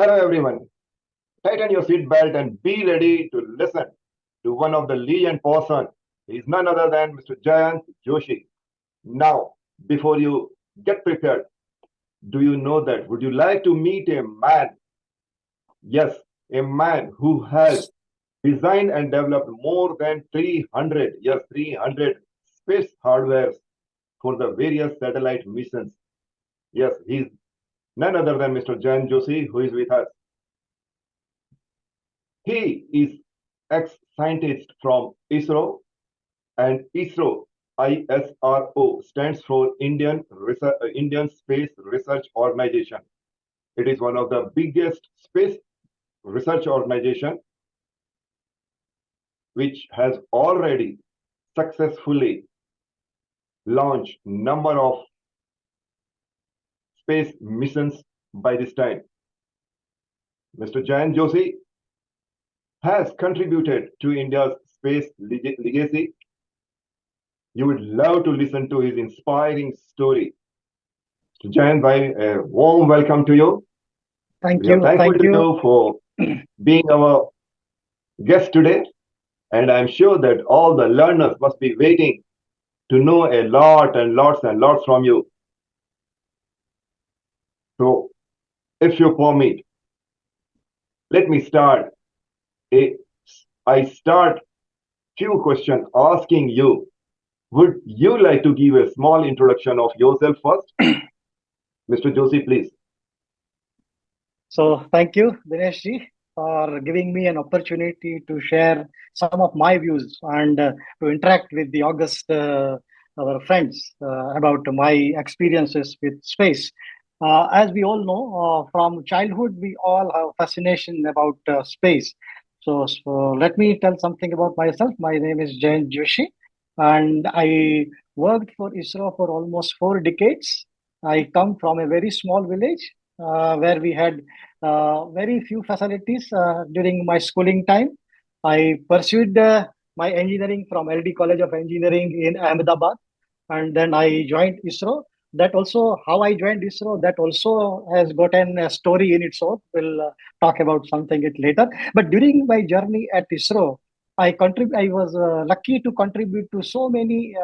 Hello, everyone. Tighten your seatbelt and be ready to listen to one of the legend person. He is none other than Mr. Jayant Joshi. Now, before you get prepared, do you know that? Would you like to meet a man? Yes, a man who has designed and developed more than 300, yes, 300 space hardwares for the various satellite missions. Yes, he's none other than Mr. Jayant Joshi, who is with us. He is ex-scientist from ISRO, and ISRO stands for Indian Space Research Organization. It is one of the biggest space research organization which has already successfully launched number of space missions by this time. Mr. Jayant Joshi has contributed to India's space legacy. You would love to listen to his inspiring story. Jayant bhai, a warm welcome to you. Thank We are you. thankful Thank to you. you for being our guest today, and I'm sure that all the learners must be waiting to know a lot and lots and lots from you. So, if you permit, let me start. A, I start few questions asking you. Would you like to give a small introduction of yourself first, Mr. Joshi, please? So, thank you, Dinesh ji, for giving me an opportunity to share some of my views and to interact with the August our friends about my experiences with space. As we all know, from childhood, we all have fascination about space. So, let me tell something about myself. My name is Jayant Joshi, and I worked for ISRO for almost 4 decades. I come from a very small village where we had very few facilities during my schooling time. I pursued my engineering from LD College of Engineering in Ahmedabad, and then I joined ISRO. That also, how I joined ISRO, that also has gotten a story in its own. We'll talk about something it later. But during my journey at ISRO, I was lucky to contribute to so many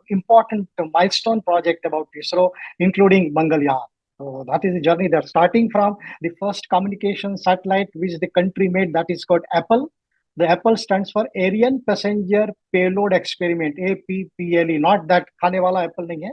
important milestone project about ISRO, including Mangalyaan. So that is the journey that starting from the first communication satellite which the country made, that is called Apple. The Apple stands for Aryan Passenger Payload Experiment, APPLE, not that khane wala apple nahi hai,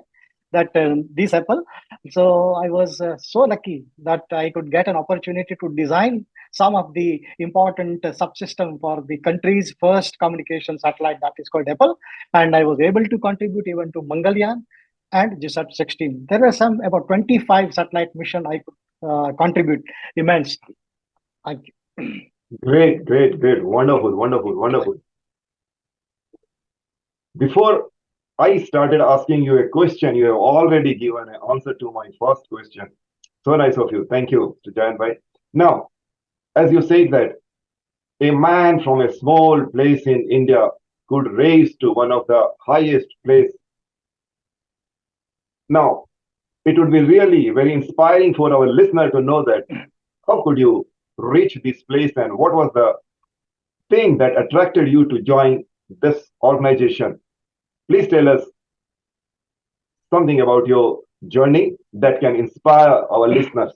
that this Apple. So I was so lucky that I could get an opportunity to design some of the important subsystem for the country's first communication satellite, that is called Apple, and I was able to contribute even to Mangalyaan and GSAT 16. There were some about 25 satellite mission I could contribute immensely. Thank you. Great, great, great. Wonderful, wonderful, wonderful. Before I started asking you a question, you have already given an answer to my first question. So nice of you. Thank you, Mr. Jayan Bhai. Now, as you said that a man from a small place in India could raise to one of the highest place. Now, it would be really very inspiring for our listener to know that how could you reach this place and what was the thing that attracted you to join this organization. Please tell us something about your journey that can inspire our listeners.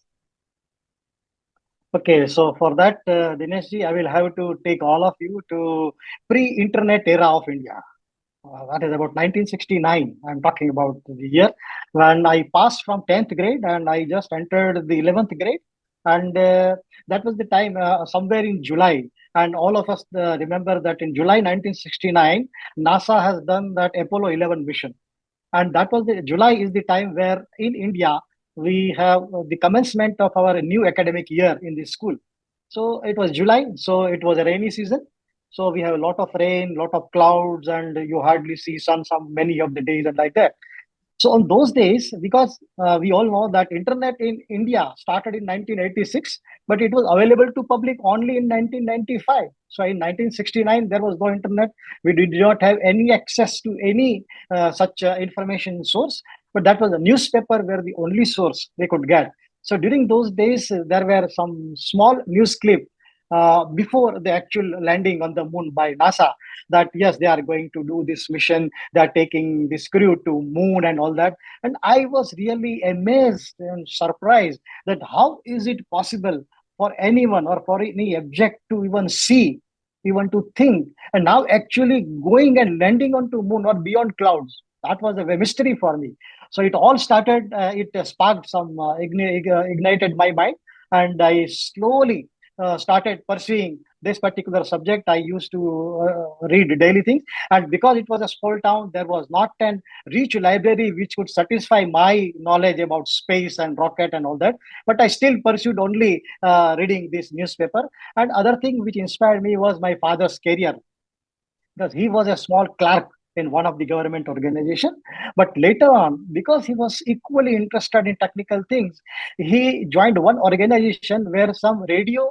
Okay, so for that, Dinesh ji, I will have to take all of you to pre-internet era of India. That is about 1969. I'm talking about the year when I passed from 10th grade and I just entered the 11th grade. And that was the time, somewhere in July. And all of us remember that in July 1969, NASA has done that Apollo 11 mission. And that was the July is the time where in India we have the commencement of our new academic year in the school. So it was July, so it was a rainy season. So we have a lot of rain, lot of clouds, and you hardly see sun some many of the days and like that. So on those days, because we all know that internet in India started in 1986, but it was available to public only in 1995. So in 1969, there was no internet. We did not have any access to any such information source, but that was a newspaper where the only source they could get. So during those days, there were some small news clip before the actual landing on the moon by NASA, that yes, they are going to do this mission, they are taking this crew to moon and all that. And I was really amazed and surprised that how is it possible for anyone or for any object to even see, even to think, and now actually going and landing onto moon or beyond clouds. That was a mystery for me. So it all started, it sparked some, ignited my mind, and I slowly started pursuing this particular subject. I used to read daily things, and because it was a small town, there was not an rich library which could satisfy my knowledge about space and rocket and all that. But I still pursued only reading this newspaper. And other thing which inspired me was my father's career, because he was a small clerk in one of the government organization. But later on, because he was equally interested in technical things, he joined one organization where some radio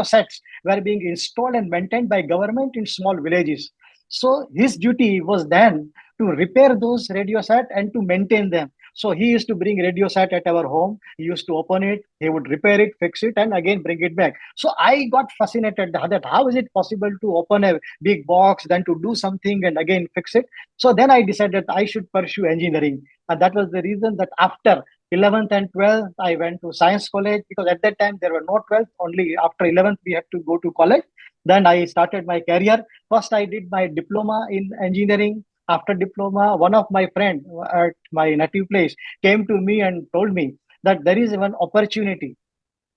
sets were being installed and maintained by government in small villages. So his duty was then to repair those radio sets and to maintain them. So he used to bring radio set at our home. He used to open it, he would repair it, fix it, and again bring it back. So I got fascinated that how is it possible to open a big box, then to do something and again fix it. So then I decided I should pursue engineering, and that was the reason that after 11th and 12th I went to science college, because at that time there were no 12th, only after 11th we had to go to college. Then I started my career. First I did my diploma in engineering. After diploma, one of my friend at my native place came to me and told me that there is one opportunity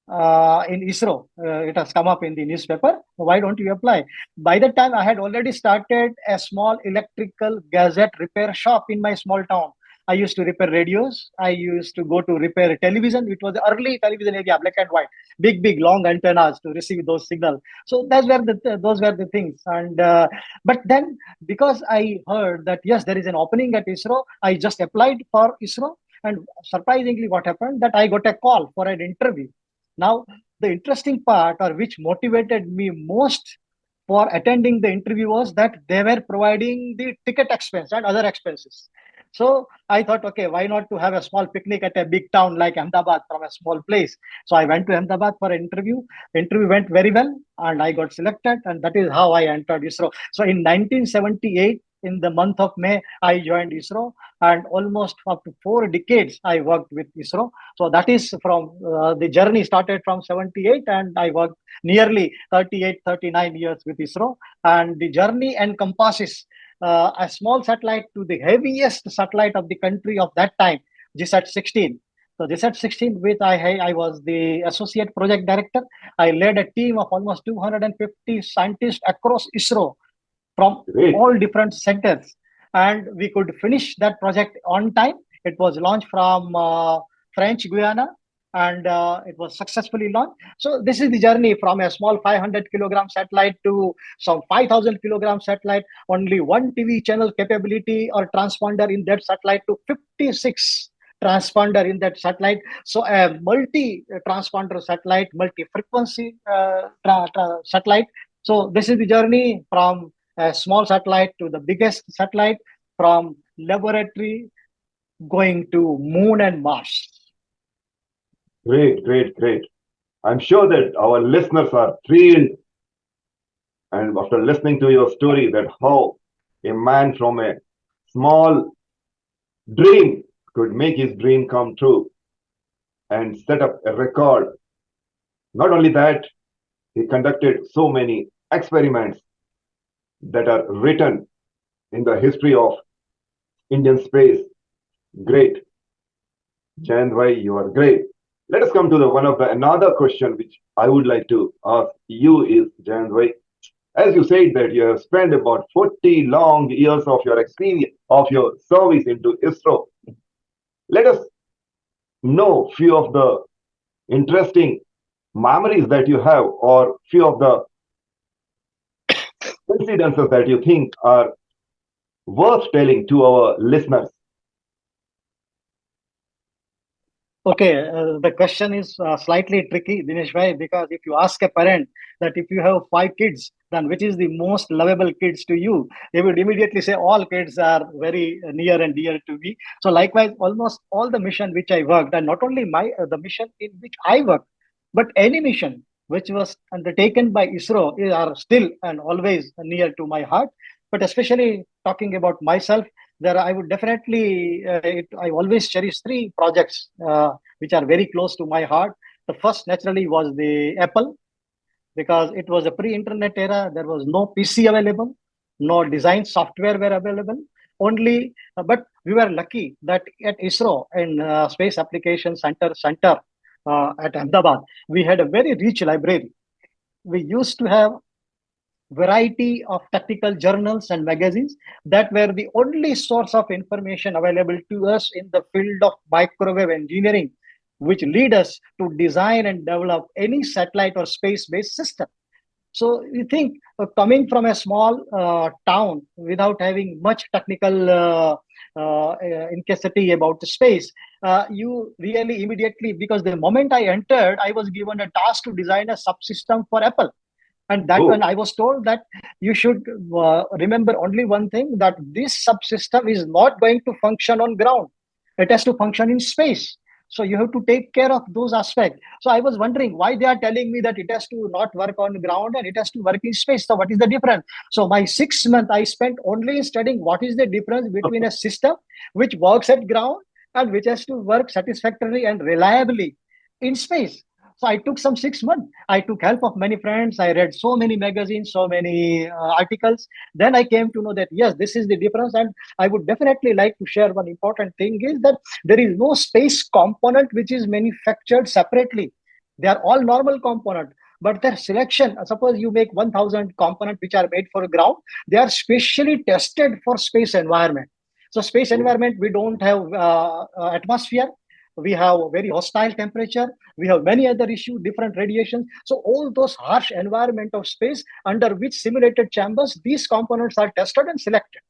in ISRO. It has come up in the newspaper. Why don't you apply? By that time, I had already started a small electrical gadget repair shop in my small town. I used to repair radios. I used to go to repair television. It was the early television area, black and white, big, long antennas to receive those signals. So those were the things. And but then, because I heard that yes, there is an opening at ISRO, I just applied for ISRO. And surprisingly, what happened that I got a call for an interview. Now, the interesting part, or which motivated me most for attending the interview, was that they were providing the ticket expense and other expenses. So I thought, okay, why not to have a small picnic at a big town like Ahmedabad from a small place? So I went to Ahmedabad for an interview. Interview went very well, and I got selected, and that is how I entered ISRO. So in 1978, in the month of May, I joined ISRO, and almost up to 4 decades I worked with ISRO. So that is from the journey started from 78, and I worked nearly 38, 39 years with ISRO. And the journey encompasses a small satellite to the heaviest satellite of the country of that time, GSAT 16. So GSAT 16, with I was the associate project director. I led a team of almost 250 scientists across ISRO from Great. all different sectors, and we could finish that project on time. It was launched from French Guiana, and it was successfully launched. So this is the journey from a small 500 kilogram satellite to some 5,000 kilogram satellite, only one TV channel capability or transponder in that satellite, to 56 transponder in that satellite. So a multi transponder satellite, multi frequency satellite. So this is the journey from a small satellite to the biggest satellite, from laboratory going to moon and Mars. Great, great, great. I'm sure that our listeners are thrilled, and after listening to your story, that how a man from a small dream could make his dream come true and set up a record. Not only that, he conducted so many experiments that are written in the history of Indian space. Great. Jayant bhai, you are great. Let us come to the one of the another question which I would like to ask you is, Jayant bhai, as you said that you have spent about 40 long years of your experience, of your service into ISRO. Let us know few of the interesting memories that you have, or few of the incidences that you think are worth telling to our listeners. Okay, the question is slightly tricky, Dinesh bhai, because if you ask a parent that if you have five kids, then which is the most lovable kids to you, they would immediately say all kids are very near and dear to me. So likewise, almost all the mission which I worked, and not only my the mission in which I worked, but any mission which was undertaken by ISRO are still and always near to my heart. But especially talking about myself, there I would definitely I always cherish three projects which are very close to my heart. The first naturally was the Apple, because it was a pre-internet era. There was no PC available, no design software were available. Only, but we were lucky that at ISRO and Space Application Center at Ahmedabad, we had a very rich library. We used to have variety of technical journals and magazines that were the only source of information available to us in the field of microwave engineering, which lead us to design and develop any satellite or space-based system. So you think coming from a small town without having much technical incapacity about the space, you really immediately, because the moment I entered, I was given a task to design a subsystem for Apple. And that when Oh, I was told that you should remember only one thing, that this subsystem is not going to function on ground. It has to function in space. So you have to take care of those aspects. So I was wondering why they are telling me that it has to not work on ground and it has to work in space. So what is the difference? So my 6 month I spent only studying what is the difference between a system which works at ground and which has to work satisfactorily and reliably in space. So I took some 6 months. I took help of many friends. I read so many magazines, so many articles. Then I came to know that yes, this is the difference. And I would definitely like to share one important thing is that there is no space component which is manufactured separately. They are all normal component. But their selection, suppose you make 1,000 components which are made for ground, they are specially tested for space environment. So space oh, environment, we don't have atmosphere. We have very hostile temperature. We have many other issues, different radiations. So all those harsh environment of space under which simulated chambers, these components are tested and selected.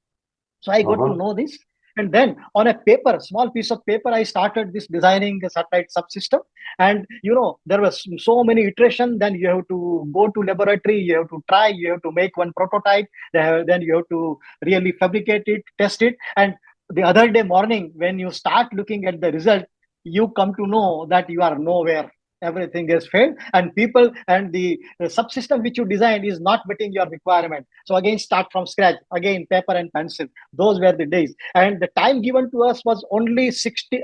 So I got to uh-huh. know this. And then on a paper, small piece of paper, I started this designing a satellite subsystem. And there was so many iterations. Then you have to go to laboratory, you have to try, you have to make one prototype, then you have to really fabricate it, test it. And the other day morning, when you start looking at the result, you come to know that you are nowhere. Everything has failed, and people and the subsystem which you designed is not meeting your requirement. So again, start from scratch, again, paper and pencil. Those were the days. And the time given to us was only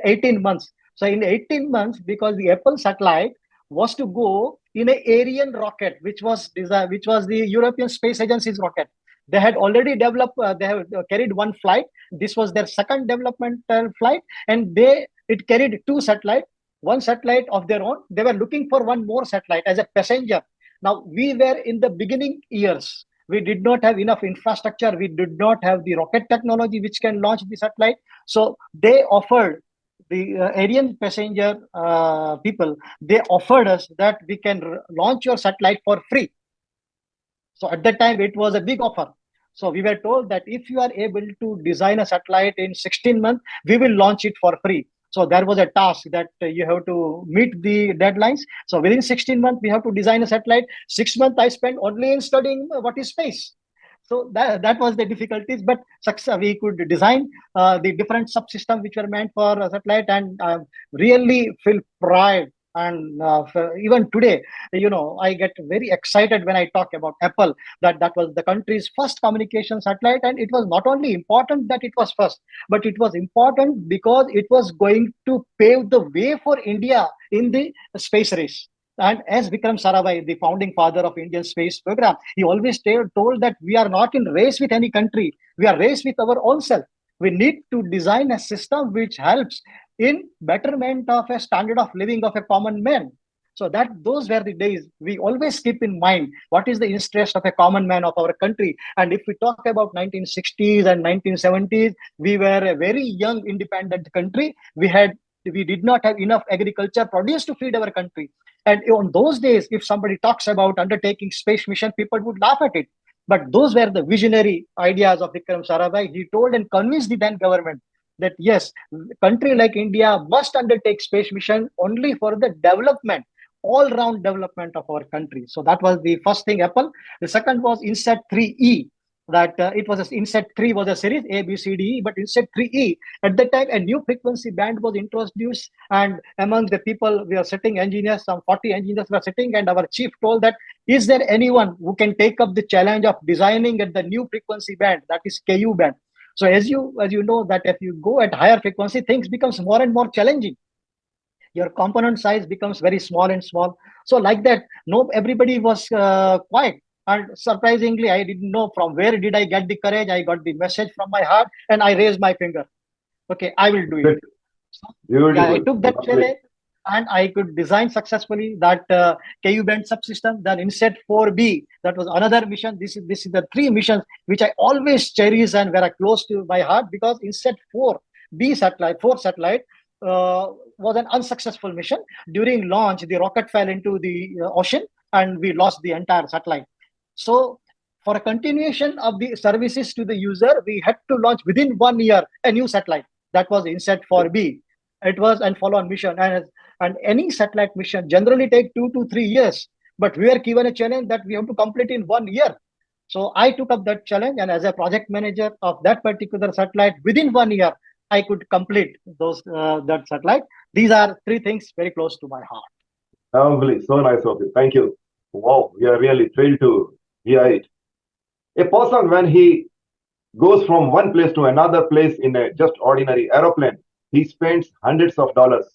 18 months. So in 18 months, because the Apple satellite was to go in a Ariane rocket, which was designed, which was the European Space Agency's rocket. They had already developed, they have carried one flight. This was their second developmental flight, and it carried two satellites, one satellite of their own. They were looking for one more satellite as a passenger. Now, we were in the beginning years. We did not have enough infrastructure. We did not have the rocket technology which can launch the satellite. So they offered the Ariane passenger people, they offered us that we can launch your satellite for free. So at that time, it was a big offer. So we were told that if you are able to design a satellite in 16 months, we will launch it for free. So there was a task that you have to meet the deadlines. So within 16 months, we have to design a satellite. 6 months I spent only in studying what is space. So that was the difficulties, but success, we could design the different subsystems which were meant for a satellite, and really feel pride. And even today, I get very excited when I talk about Apple, that was the country's first communication satellite. And it was not only important that it was first, but it was important because it was going to pave the way for India in the space race. And as Vikram Sarabhai, the founding father of Indian space program, he always told that we are not in race with any country. We are race with our own self. We need to design a system which helps in betterment of a standard of living of a common man. So that those were the days. We always keep in mind what is the interest of a common man of our country. And if we talk about 1960s and 1970s, we were a very young independent country. We did not have enough agriculture produce to feed our country. And on those days, if somebody talks about undertaking space mission, people would laugh at it. But those were the visionary ideas of Vikram Sarabhai. He told and convinced the then government that yes, country like India must undertake space mission only for the development, all round development of our country. So that was the first thing Apple. The second was Inset 3E, that it was Inset 3 was a series A, B, C, D, E, but Inset 3E, at that time a new frequency band was introduced, and among the people we are sitting engineers, some 40 engineers were sitting, and our chief told that, is there anyone who can take up the challenge of designing at the new frequency band, that is KU band? So as you know that if you go at higher frequency, things becomes more and more challenging. Your component size becomes very small and small. So like that, no, everybody was quiet. And surprisingly, I didn't know from where did I get the courage. I got the message from my heart, and I raised my finger. Okay, I will do it. Good. So, yeah, I Beautiful. took that Lovely. challenge, and I could design successfully that KU band subsystem. Then INSET 4B, that was another mission. This is the three missions which I always cherish and very close to my heart, because INSET 4B satellite, 4 satellite, was an unsuccessful mission. During launch, the rocket fell into the ocean, and we lost the entire satellite. So, for a continuation of the services to the user, we had to launch within 1 year a new satellite. That was INSET 4B. It was an follow-on mission, and any satellite mission generally take 2 to 3 years. But we are given a challenge that we have to complete in 1 year. So I took up that challenge, and as a project manager of that particular satellite, within 1 year, I could complete those that satellite. These are three things very close to my heart. Lovely. So nice of you. Thank you. Wow. We are really thrilled to hear it. A person, when he goes from one place to another place in a just ordinary aeroplane, he spends hundreds of dollars.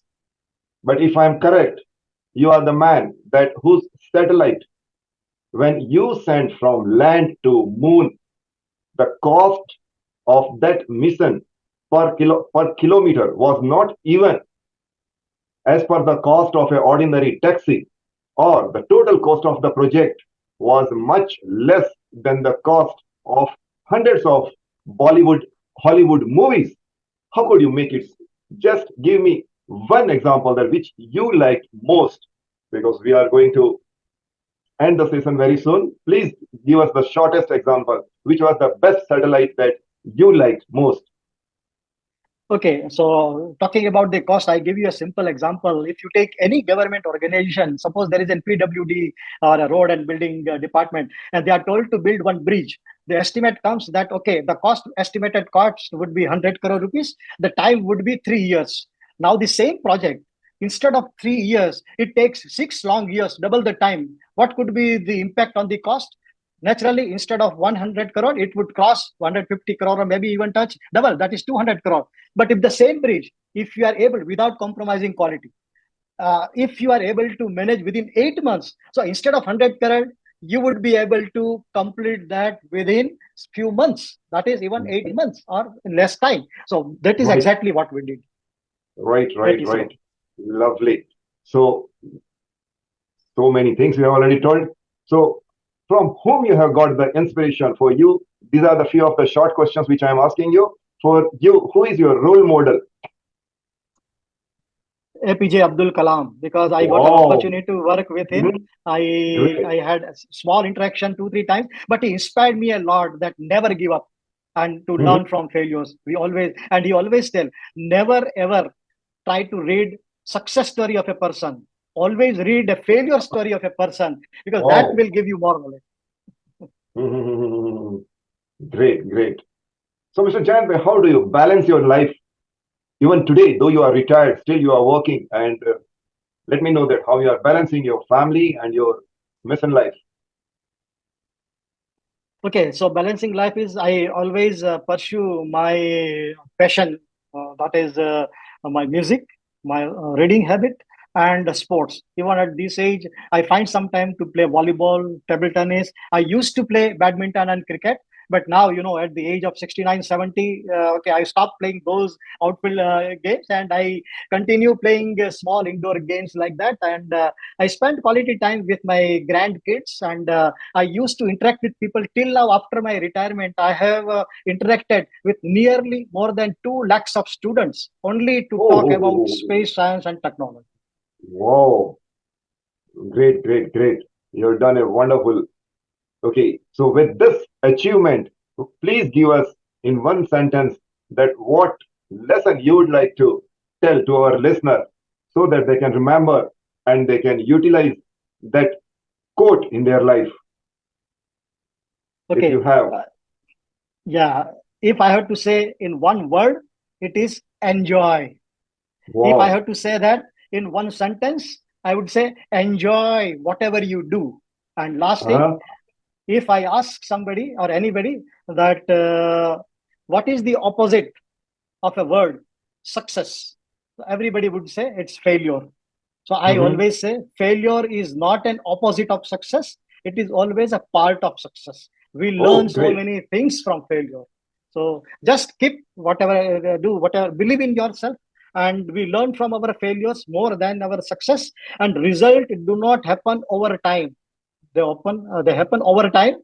But if I'm correct, you are the man that whose satellite, when you send from land to moon, the cost of that mission per kilometer was not even as per the cost of an ordinary taxi, or the total cost of the project was much less than the cost of hundreds of Bollywood, Hollywood movies. How could you make it? Just give me one example that which you liked most, because we are going to end the session very soon. Please give us the shortest example, which was the best satellite that you liked most. Okay, so talking about the cost, I give you a simple example. If you take any government organization, suppose there is a PWD or a road and building department, and they are told to build one bridge. The estimate comes that, okay, the estimated cost would be 100 crore rupees. The time would be 3 years. Now the same project, instead of 3 years, it takes 6 long years, double the time. What could be the impact on the cost? Naturally, instead of 100 crore, it would cross 150 crore, or maybe even touch double, that is 200 crore. But if the same bridge, if you are able, without compromising quality, if you are able to manage within 8 months, so instead of 100 crore, you would be able to complete that within few months. That is even 8 months or in less time. So that is Right, exactly what we did right, at right, right. ISRO. Lovely. So, so many things you have already told. So, from whom you have got the inspiration for you? These are the few of the short questions which I am asking you. For you, who is your role model? APJ Abdul Kalam, because I got an Wow. opportunity to work with him. Mhm. I Great. had a small interaction 2 3 times, but he inspired me a lot that never give up and to Mhm. learn from failures. He always tell, never ever try to read success story of a person. Always read a failure story of a person, because that Wow. will give you more knowledge. Mhm. Great, great. So, Mr. Jayant, how do you balance your life even today, though you are retired, still you are working? And let me know that how you are balancing your family and your mission life. Okay, so balancing life is I always pursue my passion, that is my music, my reading habit, and sports. Even at this age, I find some time to play volleyball, table tennis. I used to play badminton and cricket, but now, at the age of 69, 70, okay, I stopped playing those outfield games, and I continue playing small indoor games like that. And I spend quality time with my grandkids, and I used to interact with people till now. After my retirement, I have interacted with nearly more than 2 lakhs of students only to Oh, talk oh, about oh, oh, space science and technology. wow. Great, great, great. You've done a wonderful. Okay, so with this achievement, please give us in one sentence that what lesson you would like to tell to our listeners so that they can remember and they can utilize that quote in their life, if you Okay. have? Yeah. If I have to say in one word, it is enjoy. If I Wow. have to say that in one sentence, I would say enjoy whatever you do. And last thing, Huh? if I ask somebody or anybody that what is the opposite of a word success, everybody would say it's failure. So I Mm-hmm. always say failure is not an opposite of success, it is always a part of success. We learn Oh, so great. many things from failure. So just keep whatever, do whatever, believe in yourself, and we learn from our failures more than our success. And result do not happen over time. They happen over time.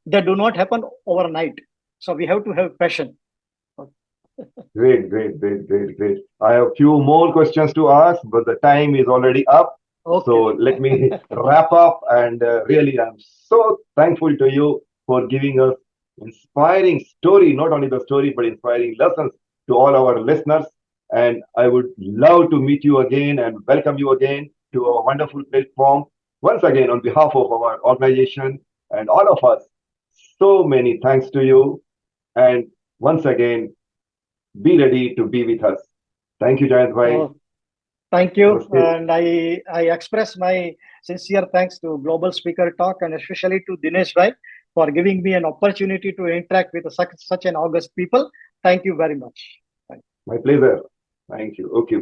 They do not happen overnight. So we have to have passion. Great, great, great, great, great. I have few more questions to ask, but the time is already up. So Okay. let me wrap up. And really, I'm so thankful to you for giving us inspiring story, not only the story, but inspiring lessons to all our listeners. And I would love to meet you again and welcome you again to our wonderful platform. Once again, on behalf of our organization and all of us, so many thanks to you. And once again, be ready to be with us. Thank you, Jayant Bhai. So thank you. Namaste. And I express my sincere thanks to Global Speaker Talk and especially to Dinesh Bhai for giving me an opportunity to interact with such an august people. Thank you very much. My pleasure. Thank you. Okay,